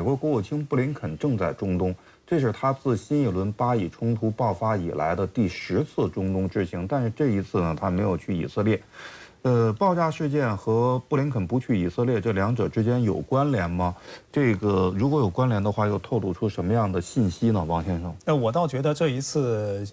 美国国务卿布林肯正在中东，这是他自新一轮巴以冲突爆发以来的第10次中东之行。但是这一次呢，他没有去以色列。爆炸事件和布林肯不去以色列，这两者之间有关联吗？这个如果有关联的话，又透露出什么样的信息呢？王先生，我倒觉得这一次，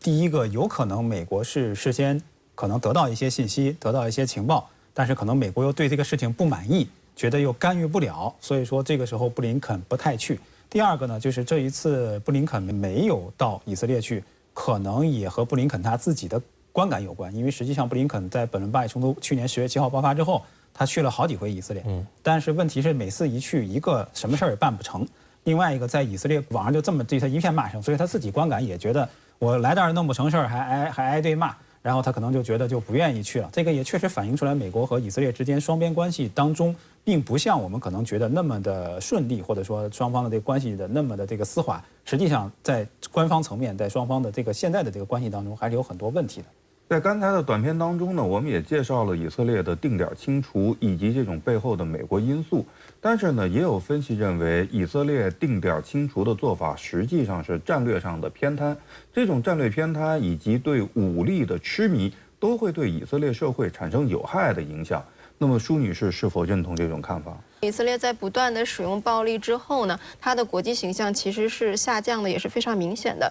第一个有可能美国是事先可能得到一些信息，得到一些情报，但是可能美国又对这个事情不满意。觉得又干预不了，所以说这个时候布林肯不太去。第二个呢，就是这一次布林肯没有到以色列去，可能也和布林肯他自己的观感有关。因为实际上布林肯在本轮巴以冲突去年10月7号爆发之后，他去了好几回以色列，但是问题是每次一去，一个什么事儿也办不成，另外一个在以色列网上就这么对他一片骂声，所以他自己观感也觉得我来这儿弄不成事儿，还挨对骂。然后他可能就觉得就不愿意去了，这个也确实反映出来美国和以色列之间双边关系当中，并不像我们可能觉得那么的顺利，或者说双方的这个关系的那么的这个丝滑。实际上，在官方层面，在双方的这个现在的这个关系当中，还是有很多问题的。在刚才的短片当中呢，我们也介绍了以色列的定点清除以及这种背后的美国因素。但是呢，也有分析认为，以色列定点清除的做法实际上是战略上的偏瘫。这种战略偏瘫以及对武力的痴迷，都会对以色列社会产生有害的影响。那么，舒女士是否认同这种看法？以色列在不断的使用暴力之后呢，它的国际形象其实是下降的，也是非常明显的。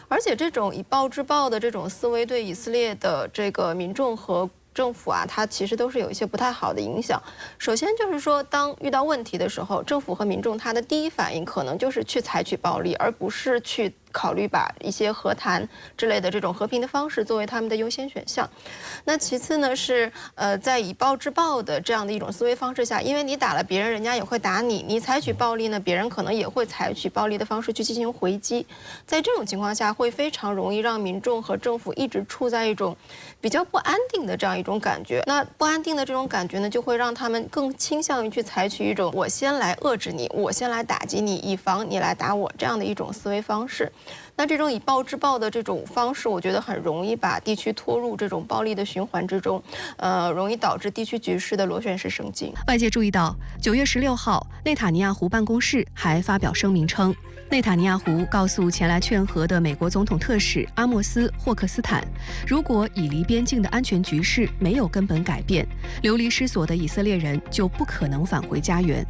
而且这种以暴制暴的这种思维，对以色列的这个民众和政府啊，它其实都是有一些不太好的影响。首先就是说，当遇到问题的时候，政府和民众他的第一反应可能就是去采取暴力，而不是去考虑把一些和谈之类的这种和平的方式作为他们的优先选项。那其次呢是在以暴制暴的这样的一种思维方式下，因为你打了别人，人家也会打你，你采取暴力呢，别人可能也会采取暴力的方式去进行回击。在这种情况下，会非常容易让民众和政府一直处在一种比较不安定的这样一种感觉。那不安定的这种感觉呢，就会让他们更倾向于去采取一种我先来遏制你，我先来打击你，以防你来打我这样的一种思维方式。那这种以暴制暴的这种方式，我觉得很容易把地区拖入这种暴力的循环之中，容易导致地区局势的螺旋式升级。外界注意到，9月16号，内塔尼亚胡办公室还发表声明称，内塔尼亚胡告诉前来劝和的美国总统特使阿莫斯·霍克斯坦，如果以黎边境的安全局势没有根本改变，流离失所的以色列人就不可能返回家园。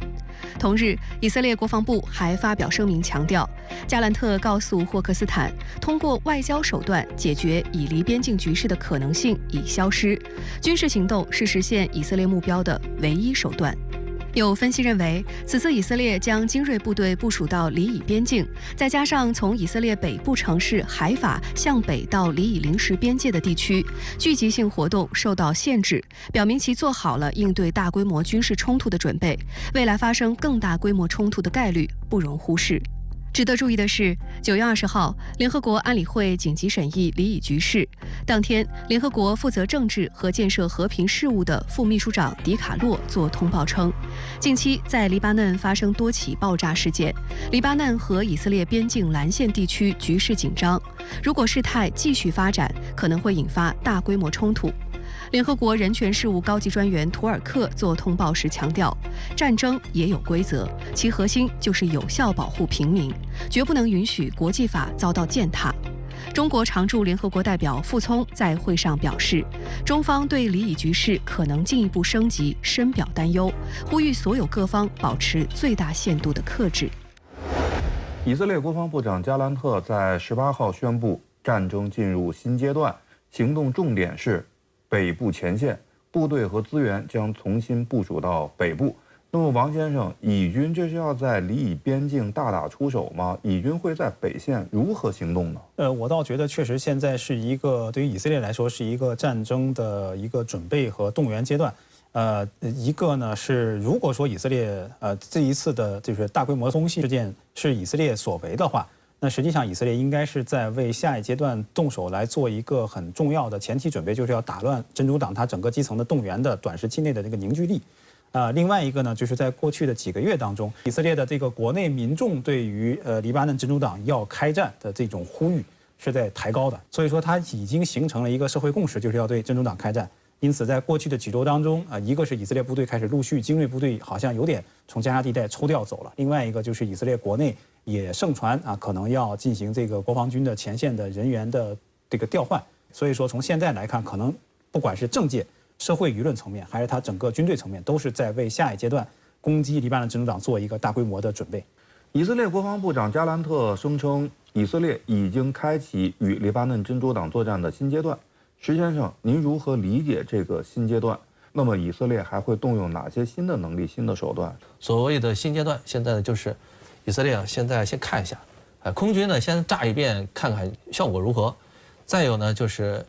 同日，以色列国防部还发表声明强调，加兰特告诉霍克斯坦，通过外交手段解决以黎边境局势的可能性已消失，军事行动是实现以色列目标的唯一手段。有分析认为，此次以色列将精锐部队部署到黎以边境，再加上从以色列北部城市海法向北到黎以临时边界的地区，聚集性活动受到限制，表明其做好了应对大规模军事冲突的准备，未来发生更大规模冲突的概率不容忽视。值得注意的是，9月20号，联合国安理会紧急审议黎以局势。当天，联合国负责政治和建设和平事务的副秘书长迪卡洛作通报称，近期在黎巴嫩发生多起爆炸事件，黎巴嫩和以色列边境蓝线地区局势紧张，如果事态继续发展，可能会引发大规模冲突。联合国人权事务高级专员图尔克作通报时强调，战争也有规则，其核心就是有效保护平民，绝不能允许国际法遭到践踏。中国常驻联合国代表傅聪在会上表示，中方对黎以局势可能进一步升级深表担忧，呼吁所有各方保持最大限度的克制。以色列国防部长加兰特在18号宣布，战争进入新阶段，行动重点是北部前线，部队和资源将重新部署到北部。那么，王先生，以军这是要在黎以边境大打出手吗？以军会在北线如何行动呢？我倒觉得确实现在是一个对于以色列来说是一个战争的一个准备和动员阶段。一个呢是，如果说以色列这一次的就是大规模空袭事件是以色列所为的话，那实际上以色列应该是在为下一阶段动手来做一个很重要的前期准备，就是要打乱真主党它整个基层的动员的短时期内的这个凝聚力。另外一个呢，就是在过去的几个月当中，以色列的这个国内民众对于黎巴嫩真主党要开战的这种呼吁是在抬高的，所以说它已经形成了一个社会共识，就是要对真主党开战。因此，在过去的几周当中，一个是以色列部队开始陆续精锐部队好像有点从加沙地带抽调走了，另外一个就是以色列国内也盛传可能要进行这个国防军的前线的人员的这个调换。所以说，从现在来看，可能不管是政界、社会舆论层面，还是他整个军队层面，都是在为下一阶段攻击黎巴嫩真主党做一个大规模的准备。以色列国防部长加兰特声称，以色列已经开启与黎巴嫩真主党作战的新阶段。石先生，您如何理解这个新阶段？那么以色列还会动用哪些新的能力、新的手段？所谓的新阶段，现在就是以色列现在先看一下，空军呢先炸一遍，看看效果如何。再有呢就是，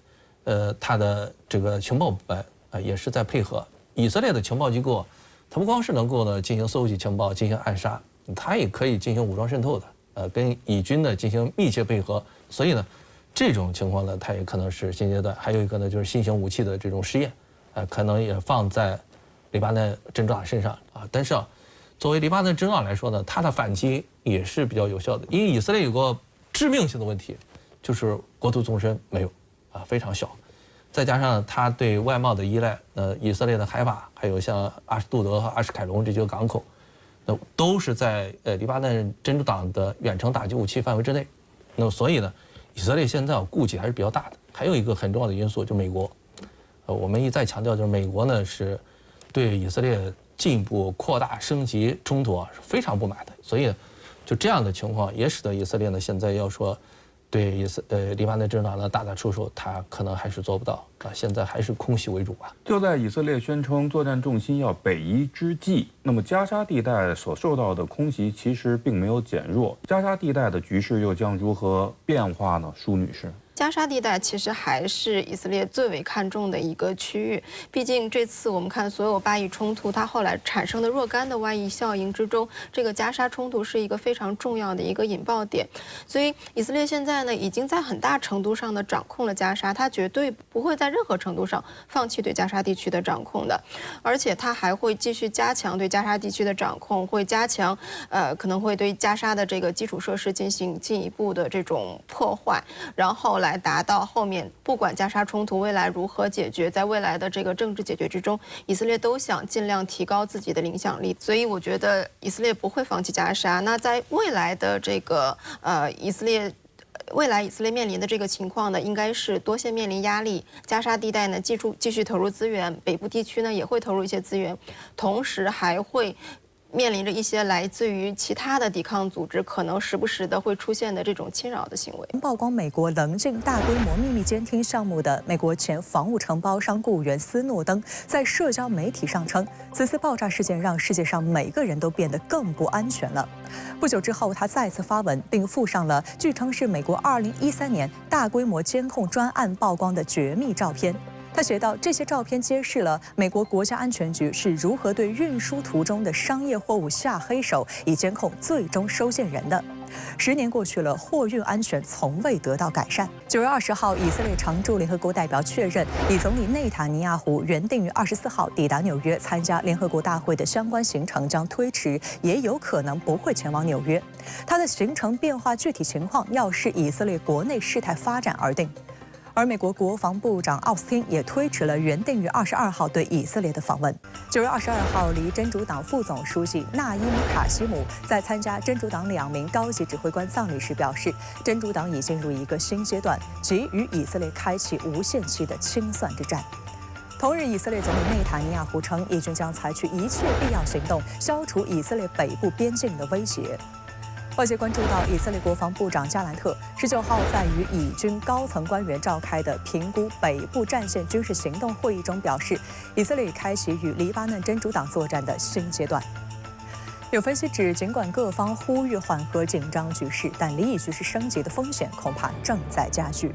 他的这个情报部门也是在配合以色列的情报机构，它不光是能够呢进行搜集情报、进行暗杀，它也可以进行武装渗透的，跟以军呢进行密切配合。所以呢，这种情况呢，它也可能是新阶段。还有一个呢，就是新型武器的这种试验，可能也放在黎巴嫩真主党身上但是作为黎巴嫩真主党来说呢，它的反击也是比较有效的，因为以色列有个致命性的问题，就是国土纵深没有非常小，再加上它对外贸的依赖，以色列的海法，还有像阿什杜德和阿什凯隆这几个港口，都是在黎巴嫩真主党的远程打击武器范围之内。那所以呢，以色列现在顾忌还是比较大的。还有一个很重要的因素就是美国，我们一再强调，就是美国呢是对以色列进一步扩大升级冲突是非常不满的。所以就这样的情况也使得以色列呢现在要说对黎巴嫩真主党呢大打出手，他可能还是做不到现在还是空袭为主吧。就在以色列宣称作战重心要北移之际，那么加沙地带所受到的空袭其实并没有减弱，加沙地带的局势又将如何变化呢？舒女士。加沙地带其实还是以色列最为看重的一个区域，毕竟这次我们看所有巴以冲突，它后来产生的若干的外溢效应之中，这个加沙冲突是一个非常重要的一个引爆点。所以以色列现在呢，已经在很大程度上的掌控了加沙，它绝对不会在任何程度上放弃对加沙地区的掌控的，而且它还会继续加强对加沙地区的掌控，会加强可能会对加沙的这个基础设施进行进一步的这种破坏，然后来达到后面不管加沙冲突未来如何解决，在未来的这个政治解决之中，以色列都想尽量提高自己的影响力，所以我觉得以色列不会放弃加沙。那在未来的这个以色列面临的这个情况呢，应该是多线面临压力，加沙地带呢继续投入资源，北部地区呢也会投入一些资源，同时还会面临着一些来自于其他的抵抗组织可能时不时的会出现的这种侵扰的行为。曝光美国棱镜大规模秘密监听项目的美国前防务承包商雇员斯诺登在社交媒体上称，此次爆炸事件让世界上每个人都变得更不安全了。不久之后，他再次发文，并附上了据称是美国2013年大规模监控专案曝光的绝密照片。他写道，这些照片揭示了美国国家安全局是如何对运输途中的商业货物下黑手，以监控最终收件人的。10年过去了，货运安全从未得到改善。9月20号，以色列常驻联合国代表确认，以总理内塔尼亚胡原定于24号抵达纽约参加联合国大会的相关行程将推迟，也有可能不会前往纽约。他的行程变化具体情况要视以色列国内事态发展而定。而美国国防部长奥斯汀也推迟了原定于22号对以色列的访问。9月22号，离真主党副总书记纳伊姆卡西姆在参加真主党2名高级指挥官葬礼时表示，真主党已进入一个新阶段，即与以色列开启无限期的清算之战。同日，以色列总理内塔尼亚胡称，以军将采取一切必要行动，消除以色列北部边境的威胁。外界关注到，以色列国防部长加兰特19号在与以军高层官员召开的评估北部战线军事行动会议中表示，以色列已开启与黎巴嫩真主党作战的新阶段。有分析指，尽管各方呼吁缓和紧张局势，但黎以局势升级的风险恐怕正在加剧。